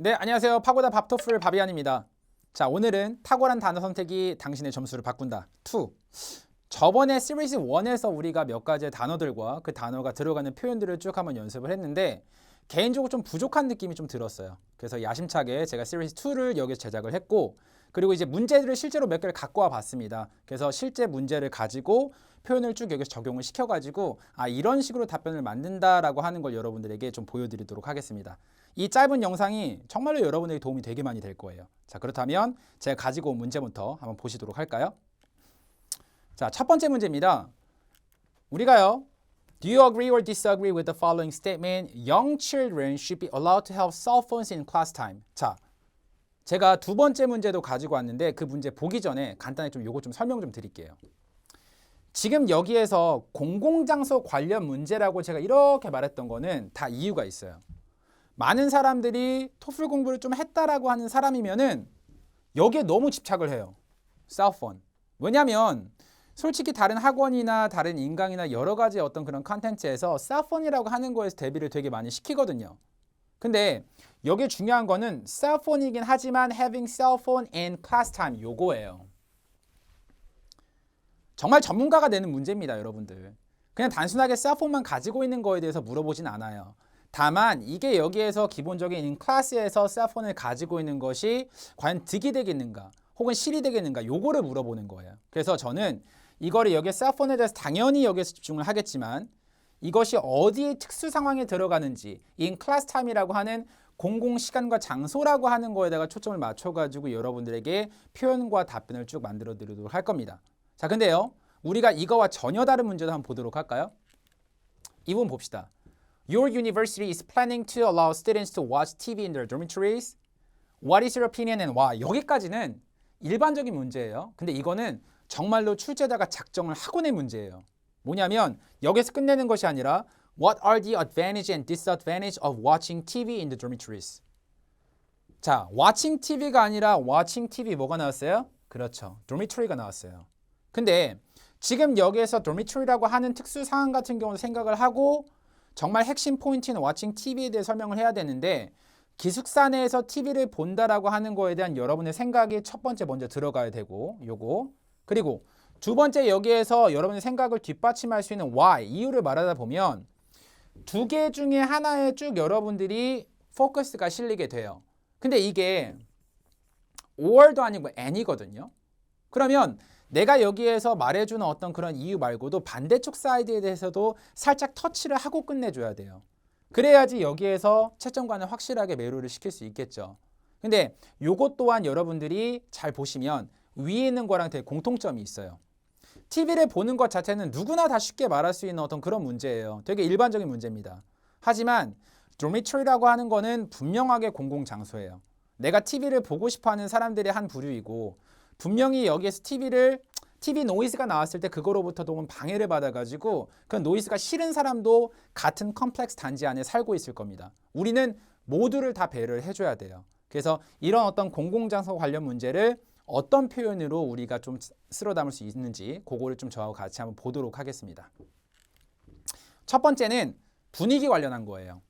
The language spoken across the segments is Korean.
네, 안녕하세요. 파고다 밥토플 바비안입니다. 자, 오늘은 탁월한 단어 선택이 당신의 점수를 바꾼다. 2. 저번에 시리즈 1에서 우리가 몇 가지의 단어들과 그 단어가 들어가는 표현들을 쭉 한번 연습을 했는데 개인적으로 좀 부족한 느낌이 좀 들었어요. 그래서 야심차게 제가 시리즈 2를 여기서 제작을 했고 그리고 이제 문제들을 실제로 몇 개를 갖고 와 봤습니다. 그래서 실제 문제를 가지고 표현을 쭉 여기서 적용을 시켜가지고 이런 식으로 답변을 만든다라고 하는 걸 여러분들에게 좀 보여드리도록 하겠습니다. 이 짧은 영상이 정말로 여러분에게 도움이 되게 많이 될 거예요. 자, 그렇다면 제가 가지고 온 문제부터 한번 보시도록 할까요? 자, 첫 번째 문제입니다. 우리가요, Do you agree or disagree with the following statement? Young children should be allowed to have cell phones in class time. 자, 제가 두 번째 문제도 가지고 왔는데 그 문제 보기 전에 간단히 좀 요거 좀 설명 좀 드릴게요. 지금 여기에서 공공장소 관련 문제라고 제가 이렇게 말했던 거는 다 이유가 있어요. 많은 사람들이 토플 공부를 좀 했다라고 하는 사람이면은 여기에 너무 집착을 해요. 셀폰. 왜냐면 솔직히 다른 학원이나 다른 인강이나 여러 가지 어떤 그런 컨텐츠에서 셀폰이라고 하는 거에서 대비를 되게 많이 시키거든요. 근데 여기 중요한 거는 셀폰이긴 하지만 having cell phone in class time 요거예요. 정말 전문가가 되는 문제입니다, 여러분들. 그냥 단순하게 셀폰만 가지고 있는 거에 대해서 물어보진 않아요. 다만 이게 여기에서 기본적인 in class에서 셀폰을 가지고 있는 것이 과연 득이 되겠는가 혹은 실이 되겠는가 요거를 물어보는 거예요. 그래서 저는 이거를 여기에 셀폰에 대해서 당연히 여기에서 집중을 하겠지만 이것이 어디에 특수 상황에 들어가는지 in class time이라고 하는 공공 시간과 장소라고 하는 거에다가 초점을 맞춰가지고 여러분들에게 표현과 답변을 쭉 만들어 드리도록 할 겁니다. 자, 근데요, 우리가 이거와 전혀 다른 문제도 한번 보도록 할까요? 이 부분 봅시다. Your university is planning to allow students to watch TV in their dormitories. What is your opinion and why? 여기까지는 일반적인 문제예요. 근데 이거는 정말로 출제자가 작정을 하고 낸 문제예요. 뭐냐면 여기서 끝내는 것이 아니라 What are the advantage and disadvantage of watching TV in the dormitories? 자, watching TV가 아니라 watching TV 뭐가 나왔어요? 그렇죠. dormitory가 나왔어요. 근데 지금 여기에서 dormitory라고 하는 특수 상황 같은 경우는 생각을 하고 정말 핵심 포인트인 watching TV에 대해 설명을 해야 되는데 기숙사 내에서 TV를 본다라고 하는 거에 대한 여러분의 생각이 첫 번째 먼저 들어가야 되고 요거 그리고 두 번째 여기에서 여러분의 생각을 뒷받침할 수 있는 why 이유를 말하다 보면 두 개 중에 하나에 쭉 여러분들이 포커스가 실리게 돼요. 근데 이게 or도 아니고 and이거든요. 그러면 내가 여기에서 말해주는 어떤 그런 이유 말고도 반대쪽 사이드에 대해서도 살짝 터치를 하고 끝내줘야 돼요. 그래야지 여기에서 채점관을 확실하게 매료를 시킬 수 있겠죠. 근데 요것 또한 여러분들이 잘 보시면 위에 있는 거랑 되게 공통점이 있어요. TV를 보는 것 자체는 누구나 다 쉽게 말할 수 있는 어떤 그런 문제예요. 되게 일반적인 문제입니다. 하지만 dormitory라고 하는 거는 분명하게 공공장소예요. 내가 TV를 보고 싶어하는 사람들의 한 부류이고 분명히 여기에서 TV 노이즈가 나왔을 때 그거로부터 방해를 받아가지고 그 노이즈가 싫은 사람도 같은 컴플렉스 단지 안에 살고 있을 겁니다. 우리는 모두를 다 배려를 해줘야 돼요. 그래서 이런 어떤 공공장소 관련 문제를 어떤 표현으로 우리가 좀 쓸어 담을 수 있는지 그거를 좀 저하고 같이 한번 보도록 하겠습니다. 첫 번째는 분위기 관련한 거예요.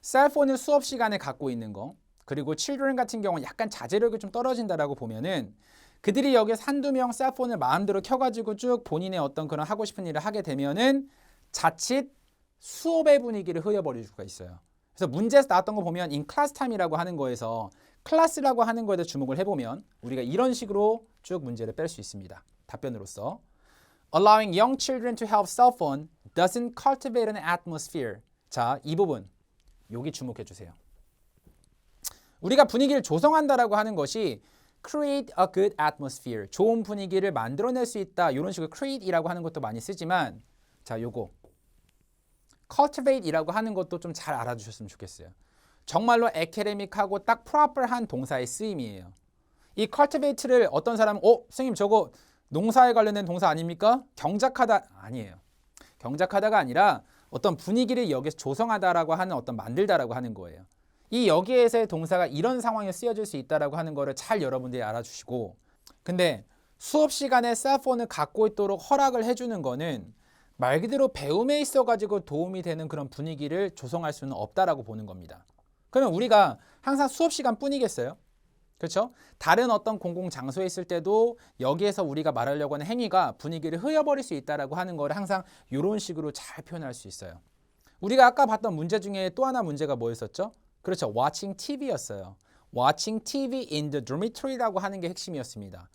셀폰을 수업 시간에 갖고 있는 거 그리고 children 같은 경우는 약간 자제력이 좀 떨어진다라고 보면은 그들이 여기서 한두 명 셀폰을 마음대로 켜가지고 쭉 본인의 어떤 그런 하고 싶은 일을 하게 되면은 자칫 수업의 분위기를 흐려버릴 수가 있어요. 그래서 문제에서 나왔던 거 보면 in class time이라고 하는 거에서 클래스라고 하는 거에 대해 주목을 해보면 우리가 이런 식으로 쭉 문제를 뺄 수 있습니다. 답변으로서 Allowing young children to have cell phone doesn't cultivate an atmosphere. 자, 이 부분 여기 주목해 주세요. 우리가 분위기를 조성한다라고 하는 것이 create a good atmosphere, 좋은 분위기를 만들어낼 수 있다. 이런 식으로 create이라고 하는 것도 많이 쓰지만 자, 요거 cultivate이라고 하는 것도 좀 잘 알아주셨으면 좋겠어요. 정말로 academic하고 딱 proper한 동사의 쓰임이에요. 이 cultivate를 어떤 사람은 선생님 저거 농사에 관련된 동사 아닙니까? 경작하다 아니에요. 경작하다가 아니라 어떤 분위기를 여기서 조성하다라고 하는 어떤 만들다라고 하는 거예요. 이 여기에서의 동사가 이런 상황에 쓰여질 수 있다라고 하는 거를 잘 여러분들이 알아주시고 근데 수업 시간에 셀폰을 갖고 있도록 허락을 해주는 거는 말 그대로 배움에 있어가지고 도움이 되는 그런 분위기를 조성할 수는 없다라고 보는 겁니다. 그러면 우리가 항상 수업 시간 뿐이겠어요? 그렇죠? 다른 어떤 공공 장소에 있을 때도 여기에서 우리가 말하려고 하는 행위가 분위기를 흐려버릴 수 있다라고 하는 거를 항상 이런 식으로 잘 표현할 수 있어요. 우리가 아까 봤던 문제 중에 또 하나 문제가 뭐였었죠? 그렇죠. watching TV였어요. watching TV in the dormitory라고 하는 게 핵심이었습니다.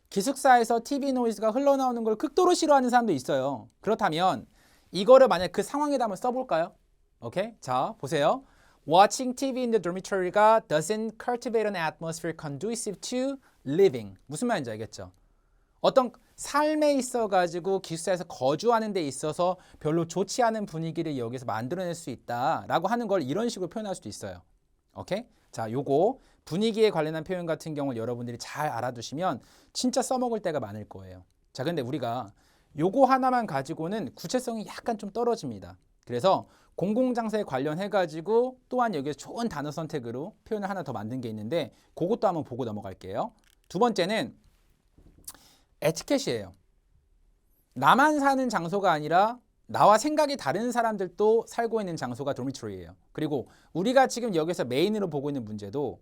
기숙사에서 TV 노이즈가 흘러나오는 걸 극도로 싫어하는 사람도 있어요. 그렇다면 이거를 만약 그 상황에다 한번 써볼까요? 오케이? 자, 보세요. Watching TV in the dormitory가 doesn't cultivate an atmosphere conducive to living. 무슨 말인지 알겠죠? 어떤 삶에 있어가지고 기숙사에서 거주하는 데 있어서 별로 좋지 않은 분위기를 여기서 만들어낼 수 있다라고 하는 걸 이런 식으로 표현할 수도 있어요. 오케이? 자, 요거 분위기에 관련한 표현 같은 경우를 여러분들이 잘 알아두시면 진짜 써먹을 때가 많을 거예요. 자, 근데 우리가 요거 하나만 가지고는 구체성이 약간 좀 떨어집니다. 그래서 공공장소에 관련해가지고 또한 여기에 좋은 단어 선택으로 표현을 하나 더 만든 게 있는데 그것도 한번 보고 넘어갈게요. 두 번째는 에티켓이에요. 나만 사는 장소가 아니라 나와 생각이 다른 사람들도 살고 있는 장소가 도미토리예요. 그리고 우리가 지금 여기서 메인으로 보고 있는 문제도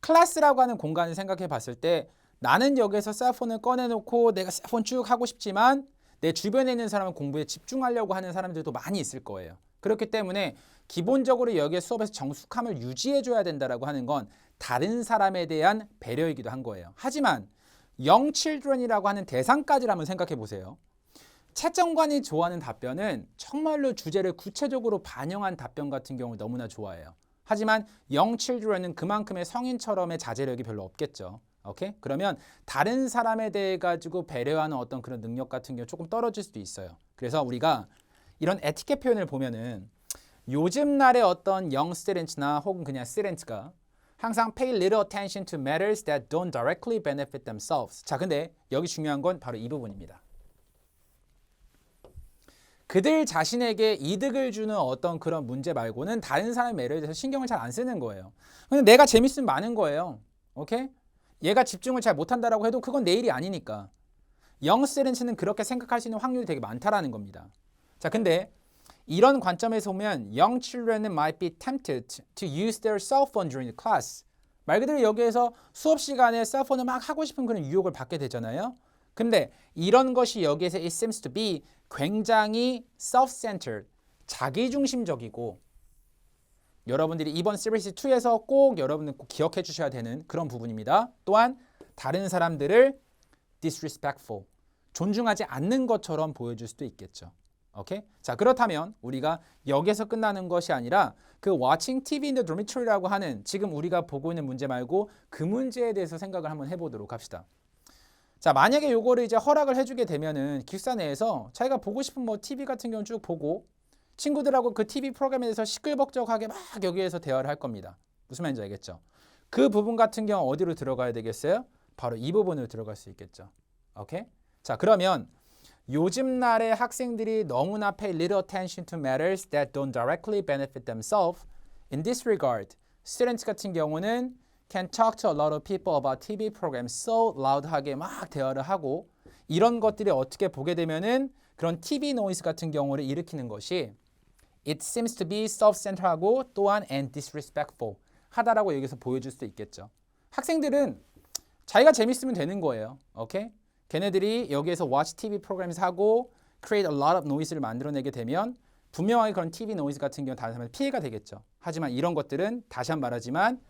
클래스라고 하는 공간을 생각해 봤을 때 나는 여기서 셀폰을 꺼내놓고 내가 셀폰 쭉 하고 싶지만 내 주변에 있는 사람은 공부에 집중하려고 하는 사람들도 많이 있을 거예요. 그렇기 때문에 기본적으로 여기에 수업에서 정숙함을 유지해줘야 된다고 하는 건 다른 사람에 대한 배려이기도 한 거예요. 하지만 young children이라고 하는 대상까지를 한번 생각해 보세요. 채점관이 좋아하는 답변은 정말로 주제를 구체적으로 반영한 답변 같은 경우를 너무나 좋아해요. 하지만 young children은 그만큼의 성인처럼의 자제력이 별로 없겠죠. 오케이? 그러면 다른 사람에 대해 가지고 배려하는 어떤 그런 능력 같은 경우 조금 떨어질 수도 있어요. 그래서 우리가 이런 에티켓 표현을 보면은 요즘 날의 어떤 young students나 혹은 그냥 students가 항상 pay little attention to matters that don't directly benefit themselves. 자, 근데 여기 중요한 건 바로 이 부분입니다. 그들 자신에게 이득을 주는 어떤 그런 문제 말고는 다른 사람의 매력에 대해서 신경을 잘 안 쓰는 거예요. 근데 내가 재밌으면 많은 거예요. 오케이? 얘가 집중을 잘 못한다라고 해도 그건 내 일이 아니니까. young students는 그렇게 생각할 수 있는 확률이 되게 많다라는 겁니다. 자, 근데 이런 관점에서 보면 young children might be tempted to use their cell phone during the class. 말 그대로 여기에서 수업 시간에 셀폰을 막 하고 싶은 그런 유혹을 받게 되잖아요. 근데 이런 것이 여기에서 it seems to be 굉장히 self-centered, 자기중심적이고 여러분들이 이번 시리즈 2에서 꼭 여러분들 꼭 기억해 주셔야 되는 그런 부분입니다. 또한 다른 사람들을 disrespectful, 존중하지 않는 것처럼 보여줄 수도 있겠죠. 오케이? 자, 그렇다면 우리가 여기서 끝나는 것이 아니라 그 watching TV in the dormitory라고 하는 지금 우리가 보고 있는 문제 말고 그 문제에 대해서 생각을 한번 해보도록 합시다. 자, 만약에 요거를 이제 허락을 해주게 되면은 기숙사 내에서 자기가 보고 싶은 뭐 TV 같은 경우 쭉 보고 친구들하고 그 TV 프로그램에 대해서 시끌벅적하게 막 여기에서 대화를 할 겁니다. 무슨 말인지 알겠죠? 그 부분 같은 경우 어디로 들어가야 되겠어요? 바로 이 부분으로 들어갈 수 있겠죠. 오케이? 자, 그러면 요즘 날의 학생들이 너무나 pay little attention to matters that don't directly benefit themselves. In this regard, students 같은 경우는 can talk to a lot of people about TV programs so loud하게 막 대화를 하고 이런 것들이 어떻게 보게 되면은 그런 TV 노이즈 같은 경우를 일으키는 것이 it seems to be self-centered하고 또한 and disrespectful 하다라고 여기서 보여줄 수도 있겠죠. 학생들은 자기가 재밌으면 되는 거예요. 오케이? 걔네들이 여기에서 watch TV programs 하고 create a lot of noise를 만들어내게 되면 분명하게 그런 TV 노이즈 같은 경우 다른 사람한테 피해가 되겠죠. 하지만 이런 것들은 다시 한번 말하지만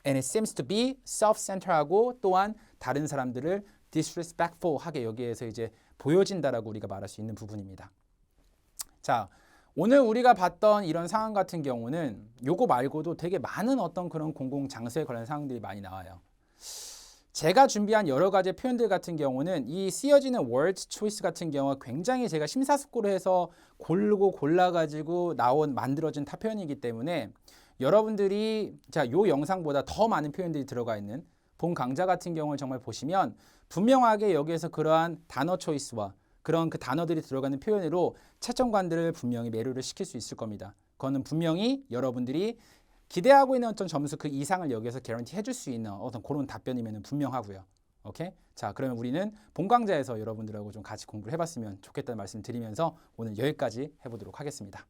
and it seems to be self-centered하고 또한 다른 사람들을 disrespectful하게 여기에서 이제 보여진다라고 우리가 말할 수 있는 부분입니다. 자, 오늘 우리가 봤던 이런 상황 같은 경우는 요거 말고도 되게 많은 어떤 그런 공공 장소에 관련 상황들이 많이 나와요. 제가 준비한 여러 가지 표현들 같은 경우는 이 쓰여지는 word choice 같은 경우 굉장히 제가 심사숙고를 해서 고르고 골라가지고 만들어진 타 표현이기 때문에 여러분들이 자, 요 영상보다 더 많은 표현들이 들어가 있는 본 강좌 같은 경우를 정말 보시면 분명하게 여기에서 그러한 단어 초이스와 그런 그 단어들이 들어가는 표현으로 채점관들을 분명히 매료를 시킬 수 있을 겁니다. 그거는 분명히 여러분들이 기대하고 있는 어떤 점수 그 이상을 여기에서 개런티 해줄 수 있는 어떤 그런 답변이면 분명하고요. 오케이? 자, 그러면 우리는 본 강좌에서 여러분들하고 좀 같이 공부를 해봤으면 좋겠다는 말씀 드리면서 오늘 여기까지 해보도록 하겠습니다.